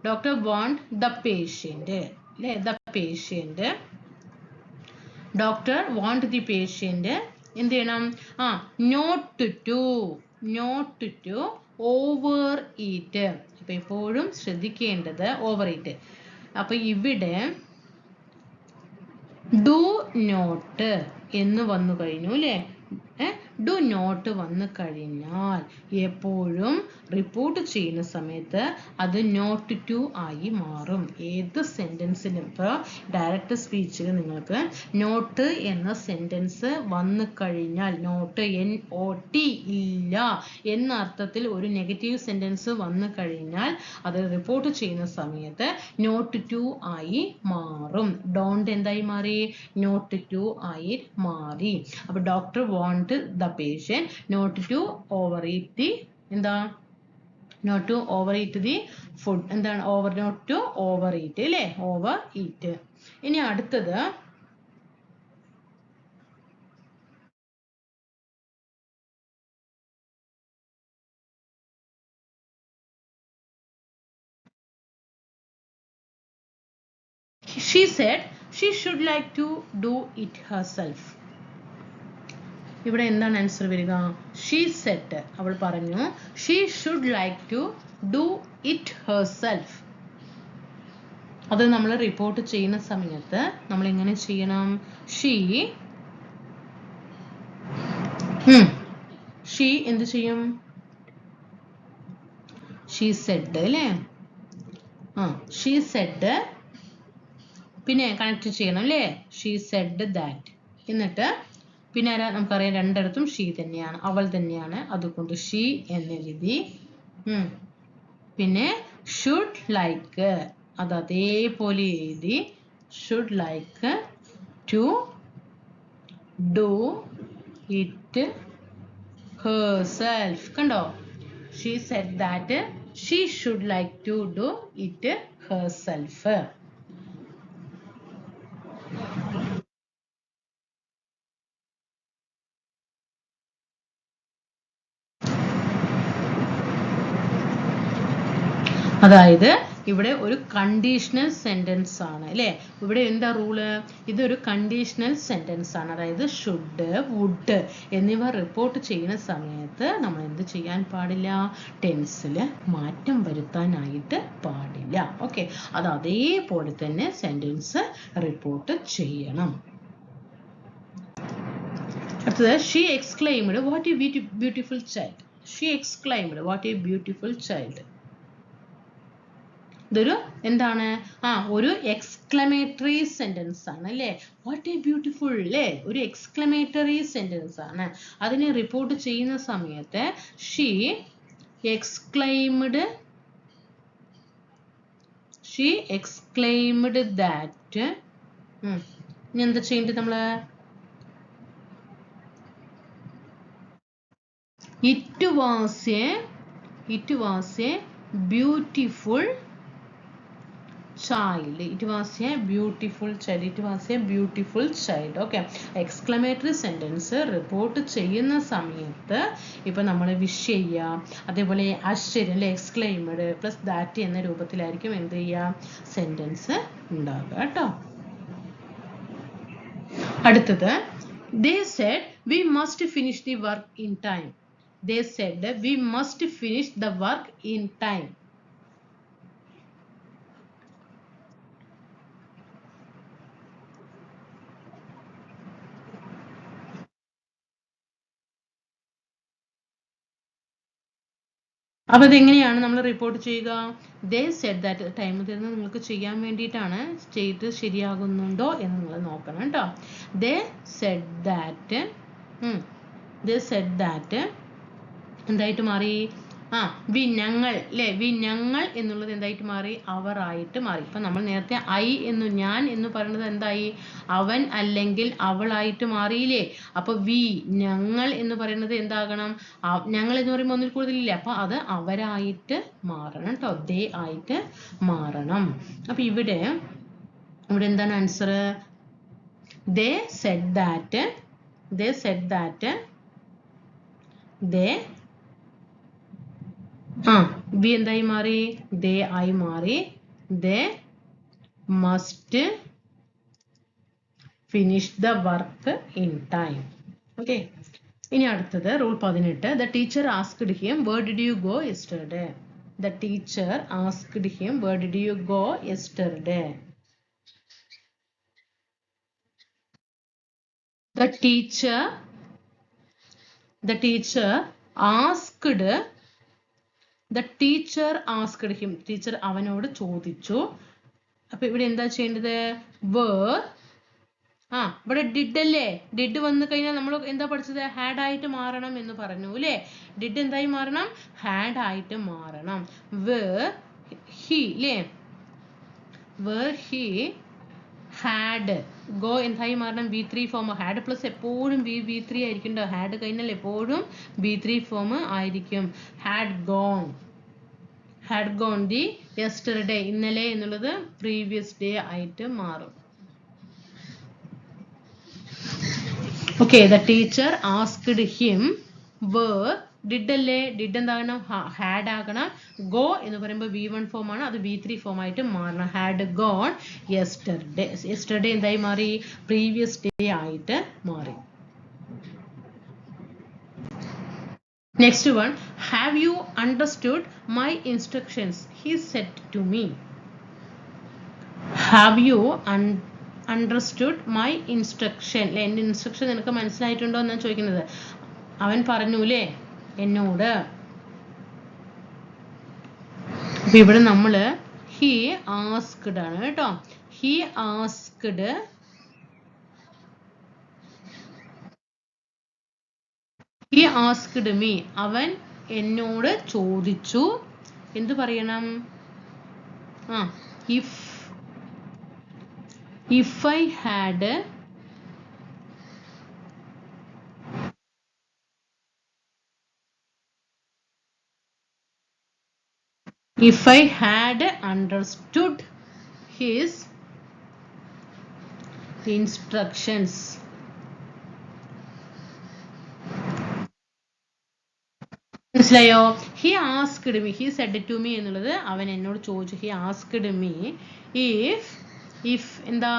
ഡോക്ടർ വാണ്ട് ദ പേഷ്യന്റ് അല്ലേ? The patient. Doctor want the patient എന്ത് ചെയ്യണം? Not to over eat. അപ്പൊ എപ്പോഴും ശ്രദ്ധിക്കേണ്ടത് ഓവർ ഈറ്റ്. അപ്പൊ ഇവിടെ ഡു നോട്ട് എന്ന് വന്നു കഴിഞ്ഞു അല്ലേ? ഡു നോട്ട് വന്നു കഴിഞ്ഞാൽ എപ്പോഴും റിപ്പോർട്ട് ചെയ്യുന്ന സമയത്ത് അത് നോട്ട് ടു ആയി മാറും. ഏത് സെന്റൻസിലും ഇപ്പോൾ ഡയറക്റ്റ് സ്പീച്ചിൽ നിങ്ങൾക്ക് നോട്ട് എന്ന സെന്റൻസ് വന്നു കഴിഞ്ഞാൽ, നോട്ട് NOT ഇല്ല എന്ന അർത്ഥത്തിൽ ഒരു നെഗറ്റീവ് സെന്റൻസ് വന്നു കഴിഞ്ഞാൽ അത് റിപ്പോർട്ട് ചെയ്യുന്ന സമയത്ത് നോട്ട് ടു ആയി മാറും. ഡോണ്ട് എന്തായി മാറി? നോട്ട് ടു ആയി മാറി. അപ്പൊ doctor want the patient not to over eat the എന്താ, not to over eat the food. എന്താണ് നോട്ട് ടു ഓവർ ഈറ്റ് അല്ലേ, ഓവർ ഈറ്റ്. ഇനി അടുത്തത് she said she should like to do it herself. ഇവിടെ എന്താണ് ആൻസർ വരിക? She said, അവൾ പറഞ്ഞു she should like to do it herself. അത് നമ്മൾ റിപ്പോർട്ട് ചെയ്യുന്ന സമയത്ത് നമ്മൾ എങ്ങനെ ചെയ്യണം? ഷീ എന്ത് ചെയ്യും? ഷീ സെഡ് അല്ലേ, ഷീ സെഡ് പിന്നെ കണക്ട് ചെയ്യണം അല്ലേ, ഷീ സെഡ് ദാറ്റ്. എന്നിട്ട് പിന്നെ നമുക്കറിയാം രണ്ടിടത്തും ഷീ തന്നെയാണ്, അവൾ തന്നെയാണ്, അതുകൊണ്ട് ഷീ എന്നെഴുതി. പിന്നെ ഷുഡ് ലൈക്ക് അത് അതേപോലെ എഴുതി, should like to do it herself. കണ്ടോ? She said that she should like to do it herself. അതായത് ഇവിടെ ഒരു കണ്ടീഷണൽ സെന്റൻസ് ആണ് അല്ലേ. ഇവിടെ എന്താ റൂള്? ഇതൊരു കണ്ടീഷണൽ സെന്റൻസ് ആണ്. അതായത് ഷുഡ്, വുഡ് എന്നിവ റിപ്പോർട്ട് ചെയ്യുന്ന സമയത്ത് നമ്മൾ എന്ത് ചെയ്യാൻ പാടില്ല? ടെൻസിൽ മാറ്റം വരുത്താനായിട്ട് പാടില്ല. ഓക്കെ, അത് അതേപോലെ തന്നെ സെന്റൻസ് റിപ്പോർട്ട് ചെയ്യണം. അടുത്തത് she exclaimed what A beautiful child. She exclaimed what A beautiful child. ഇതൊരു എന്താണ്? ഒരു എക്സ്ക്ലമേറ്ററി സെന്റൻസ് ആണ് അല്ലേ. വാട്ട് എ ബ്യൂട്ടിഫുൾ അല്ലേ, ഒരു എക്സ്ക്ലമേറ്ററി സെന്റൻസ് ആണ്. അതിനെ റിപ്പോർട്ട് ചെയ്യുന്ന സമയത്ത് ഷീ എക്സ്ക്ലൈംഡ് ദാറ്റ്. ഇനി എന്താ ചെയ്യേണ്ടത് നമ്മള്? It was A beautiful child. It was a beautiful child. It was a beautiful child. Okay, exclamatory sentence report ചെയ്യുന്ന സമയത്ത് ഇപ്പൊ നമ്മൾ വിഷ് ചെയ്യുക, അതേപോലെ ആശ്ചര്യം അല്ലെ, എക്സ്ക്ലെയിംഡ് പ്ലസ് ദാറ്റ് എന്ന രൂപത്തിലായിരിക്കും എന്ത് ചെയ്യുക? സെന്റൻസ് ഉണ്ടാവുക കേട്ടോ. അടുത്തത് they said we must finish the work in time. They said we must finish the work in time. അപ്പോൾ ഇതെങ്ങനെയാണ് നമ്മൾ റിപ്പോർട്ട് ചെയ്യുക? ദേ സെഡ് ദാറ്റ്, ടൈം തരുന്നത് നിങ്ങൾക്ക് ചെയ്യാൻ വേണ്ടിയിട്ടാണ്, ചെയ്ത് ശരിയാകുന്നുണ്ടോ എന്ന് നിങ്ങൾ നോക്കണം കേട്ടോ. ദേ സെഡ് ദാറ്റ് എന്തായിട്ട് മാറി? വി ഞങ്ങൾ അല്ലേ, വി ഞങ്ങൾ എന്നുള്ളത് എന്തായിട്ട് മാറി? അവർ ആയിട്ട് മാറി. ഇപ്പൊ നമ്മൾ നേരത്തെ ഞാൻ എന്ന് പറയുന്നത് എന്തായി? അവൻ അല്ലെങ്കിൽ അവളായിട്ട് മാറിയില്ലേ. അപ്പൊ വി ഞങ്ങൾ എന്ന് പറയുന്നത് എന്താകണം? ഞങ്ങൾ എന്ന് പറയുമ്പോൾ ഒന്നിൽ കൂടുതലില്ലേ, അപ്പൊ അത് അവരായിട്ട് മാറണം കേട്ടോ, ദേ ആയിട്ട് മാറണം. അപ്പൊ ഇവിടെ എന്താണ് answer? They said that we എന്തായി മാറി? ദേ ആയി മാറി. They must finish the work in time. Okay, ഇനി അടുത്തത് rule 18. The teacher asked him where did you go yesterday. The teacher asked him where did you go yesterday. The teacher the teacher asked him. ടീച്ചർ അവനോട് ചോദിച്ചു. അപ്പൊ ഇവിടെ എന്താ ചെയ്യേണ്ടത്? were ഇവിടെ ഡിഡ് അല്ലേ? ഡിഡ് വന്നു കഴിഞ്ഞാൽ നമ്മൾ എന്താ പഠിച്ചത്? ഹാഡ് ആയിട്ട് മാറണം എന്ന് പറഞ്ഞു അല്ലേ? ഡിഡ് എന്തായി മാറണം? ഹാഡ് ആയിട്ട് മാറണം. were he അല്ലേ? were he had go എന്തായി മാറണം? V3 form. ഹാഡ് പ്ലസ് എപ്പോഴും V3 ആയിരിക്കും. ഹാഡ് കഴിഞ്ഞാൽ എപ്പോഴും V3 ഫോം ആയിരിക്കും. Had gone the yesterday. ഇന്നലെ എന്നുള്ളത് പ്രീവിയസ് ഡേ ആയിട്ട് മാറും. Okay, the teacher asked him were did അല്ലേ? ഡിഡ് എന്താകണം? ഹാഡ് ആകണം. ഗോ എന്ന് പറയുമ്പോൾ V1 ഫോം ആണ്, അത് V3 ഫോം ആയിട്ട് മാറണം. Had gone yesterday. യെസ്റ്റർഡേ എന്തായി മാറി? പ്രീവിയസ് ഡേ ആയിട്ട് മാറി. Next one, have you understood my instructions? He said to me. Have you understood my instruction? എൻ്റെ ഇൻസ്ട്രക്ഷൻ നിനക്ക് മനസ്സിലായിട്ടുണ്ടോ എന്നാണ് ചോദിക്കുന്നത്. അവൻ പറഞ്ഞു അല്ലേ എന്നോട്. അപ്പൊ ഇവിടെ നമ്മള് he asked ആണ് കേട്ടോ. he asked me. അവൻ എന്നോട് ചോദിച്ചു. എന്ത് പറയണം? if I had understood his instructions. മനസ്സിലായോ? he asked me, he said to me എന്നുള്ളത് അവൻ എന്നോട് ചോദിച്ചു. he asked me if എന്താ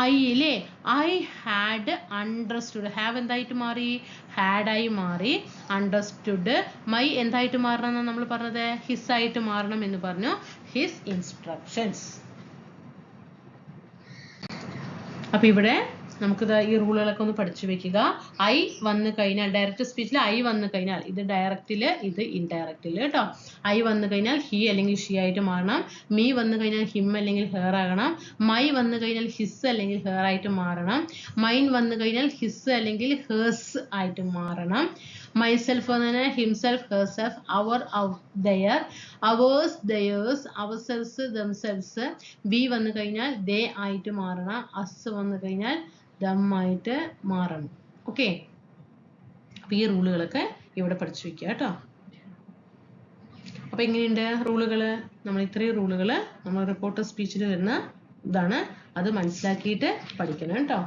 I ല്ലേ? I had understood. have എന്തായിട്ട് മാറി? had ആയി മാറി. understood my എന്തായിട്ട് മാറണം എന്നാണ് നമ്മൾ പറഞ്ഞത്? his ആയിട്ട് മാറണം എന്ന് പറഞ്ഞു. his instructions. അപ്പൊ ഇവിടെ നമുക്ക് ഈ റൂളുകളൊക്കെ ഒന്ന് പഠിച്ചു വെക്കുക. ഐ വന്നു കഴിഞ്ഞാൽ ഡയറക്റ്റ് സ്പീച്ചിൽ ഐ വന്നു കഴിഞ്ഞാൽ ഇത് ഡയറക്റ്റില് ഇത് ഇൻഡയറക്റ്റില് കേട്ടോ. ഐ വന്നു കഴിഞ്ഞാൽ ഹി അല്ലെങ്കിൽ ഷീ ആയിട്ട് മാറണം. മീ വന്നു കഴിഞ്ഞാൽ ഹിം അല്ലെങ്കിൽ ഹെയർ ആകണം. മൈ വന്നു കഴിഞ്ഞാൽ ഹിസ് അല്ലെങ്കിൽ ഹെയർ ആയിട്ട് മാറണം. മൈൻ വന്നു കഴിഞ്ഞാൽ ഹിസ് അല്ലെങ്കിൽ ഹേഴ്സ് ആയിട്ട് മാറണം. മൈസെൽഫ് വന്നു കഴിഞ്ഞാൽ himself, herself, our, their, ours, theirs, ourselves, themselves. We വന്നു കഴിഞ്ഞാൽ ദേ ആയിട്ട് മാറണം. അസ് വന്നു കഴിഞ്ഞാൽ ദം ആയിട്ട് മാറണം. ഓക്കെ, അപ്പൊ ഈ റൂളുകളൊക്കെ ഇവിടെ പഠിച്ചു വെക്കുക കേട്ടോ. അപ്പൊ എങ്ങനെയുണ്ട് റൂളുകള്? നമ്മൾ ഇത്രയും റൂളുകള് നമ്മൾ റിപ്പോർട്ടർ സ്പീച്ചിൽ വരുന്ന ഇതാണ്. അത് മനസ്സിലാക്കിയിട്ട് പഠിക്കണം കേട്ടോ.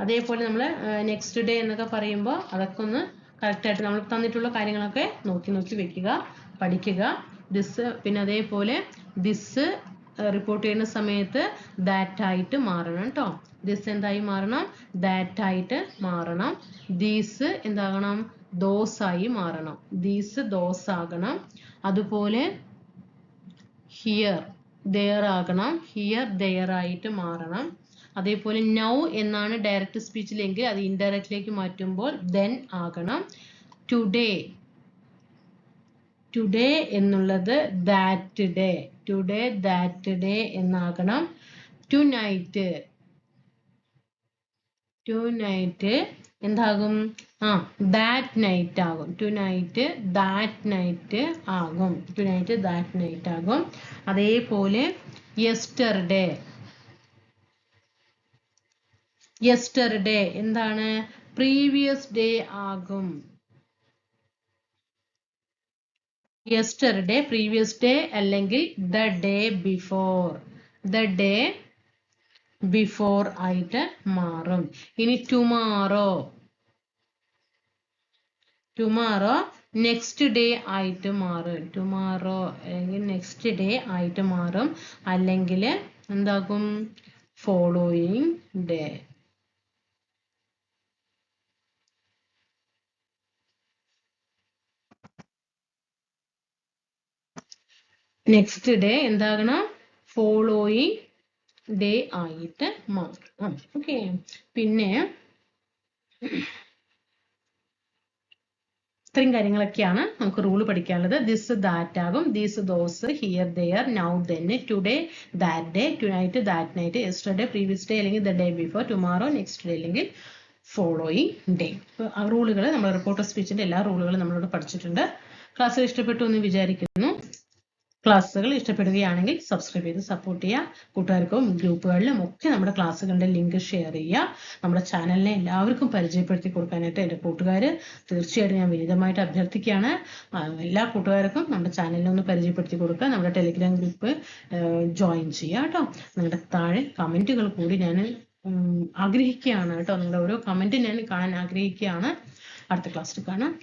അതേപോലെ നമ്മൾ നെക്സ്റ്റ് ഡേ എന്നൊക്കെ പറയുമ്പോൾ അതൊക്കെ ഒന്ന് കറക്റ്റായിട്ട് നമ്മൾ തന്നിട്ടുള്ള കാര്യങ്ങളൊക്കെ നോക്കി വെക്കുക, പഠിക്കുക. ദിസ് പിന്നെ അതേപോലെ ദിസ് റിപ്പോർട്ട് ചെയ്യുന്ന സമയത്ത് ദാറ്റ് ആയിട്ട് മാറണം കേട്ടോ. ദിസ് എന്തായി മാറണം? ദാറ്റ് ആയിട്ട് മാറണം. ദീസ് എന്താകണം? ദോസ് ആയി മാറണം. ദീസ് ദോസ് ആകണം. അതുപോലെ ഹിയർ ദെയർ ആകണം. ഹിയർ ദെയർ ആയിട്ട് മാറണം. അതേപോലെ നൗ എന്നാണ് ഡയറക്റ്റ് സ്പീച്ചിലെങ്കിൽ അത് ഇൻഡയറക്റ്റിലേക്ക് മാറ്റുമ്പോൾ ദെൻ ആകണം. ടുഡേ എന്നുള്ളത് that day. Today that day എന്നാകണം. ടുനൈറ്റ് എന്താകും? ദാറ്റ് നൈറ്റ് ആകും. ടുനൈറ്റ് ദാറ്റ് നൈറ്റ് ആകും. ടുനൈറ്റ് ദാറ്റ് നൈറ്റ് ആകും. അതേപോലെ യെസ്റ്റർഡേ എന്താണ്? പ്രീവിയസ് ഡേ ആകും. യെസ്റ്റർഡേ പ്രീവിയസ് ഡേ അല്ലെങ്കിൽ ദ ഡേ ബിഫോർ ആയിട്ട് മാറും. ഇനി ടുമാറോ നെക്സ്റ്റ് ഡേ ആയിട്ട് മാറും. ടുമാറോ അല്ലെങ്കിൽ നെക്സ്റ്റ് ഡേ ആയിട്ട് മാറും. അല്ലെങ്കിൽ എന്താകും? Following day. നെക്സ്റ്റ് ഡേ എന്താകണം? ഫോളോയിങ് ഡേ ആയിട്ട് മാറും. ഓക്കെ, പിന്നെ ഇത്രയും കാര്യങ്ങളൊക്കെയാണ് നമുക്ക് റൂള് പഠിക്കാനുള്ളത്. ദിസ് ദാറ്റ് ആകും, these those, here there, now then, today that day, tonight that night, yesterday previous day അല്ലെങ്കിൽ the day before, tomorrow next day അല്ലെങ്കിൽ ഫോളോയിങ് ഡേ. ആ റൂളുകൾ നമ്മൾ റിപ്പോർട്ടർ സ്പീച്ചിന്റെ എല്ലാ റൂളുകളും നമ്മളിവിടെ പഠിച്ചിട്ടുണ്ട്. ക്ലാസ്സുകൾ ഇഷ്ടപ്പെട്ടു എന്ന് വിചാരിക്കുന്നു. ക്ലാസ്സുകൾ ഇഷ്ടപ്പെടുകയാണെങ്കിൽ സബ്സ്ക്രൈബ് ചെയ്ത് സപ്പോർട്ട് ചെയ്യുക. കൂട്ടുകാർക്കും ഗ്രൂപ്പുകളിലും ഒക്കെ നമ്മുടെ ക്ലാസ്സുകളുടെ ലിങ്ക് ഷെയർ ചെയ്യുക. നമ്മുടെ ചാനലിനെ എല്ലാവർക്കും പരിചയപ്പെടുത്തി കൊടുക്കാനായിട്ട് എൻ്റെ കൂട്ടുകാർ തീർച്ചയായിട്ടും ഞാൻ വിനീതമായിട്ട് അഭ്യർത്ഥിക്കുകയാണ്. എല്ലാ കൂട്ടുകാർക്കും നമ്മുടെ ചാനലിനെ ഒന്ന് പരിചയപ്പെടുത്തി കൊടുക്കുക. നമ്മുടെ ടെലിഗ്രാം ഗ്രൂപ്പ് ജോയിൻ ചെയ്യുക കേട്ടോ. നിങ്ങളുടെ താഴെ കമൻറ്റുകൾ കൂടി ഞാൻ ആഗ്രഹിക്കുകയാണ് കേട്ടോ. നിങ്ങളുടെ ഓരോ കമൻറ്റും ഞാൻ കാണാൻ ആഗ്രഹിക്കുകയാണ്. അടുത്ത ക്ലാസ്സിൽ കാണാം.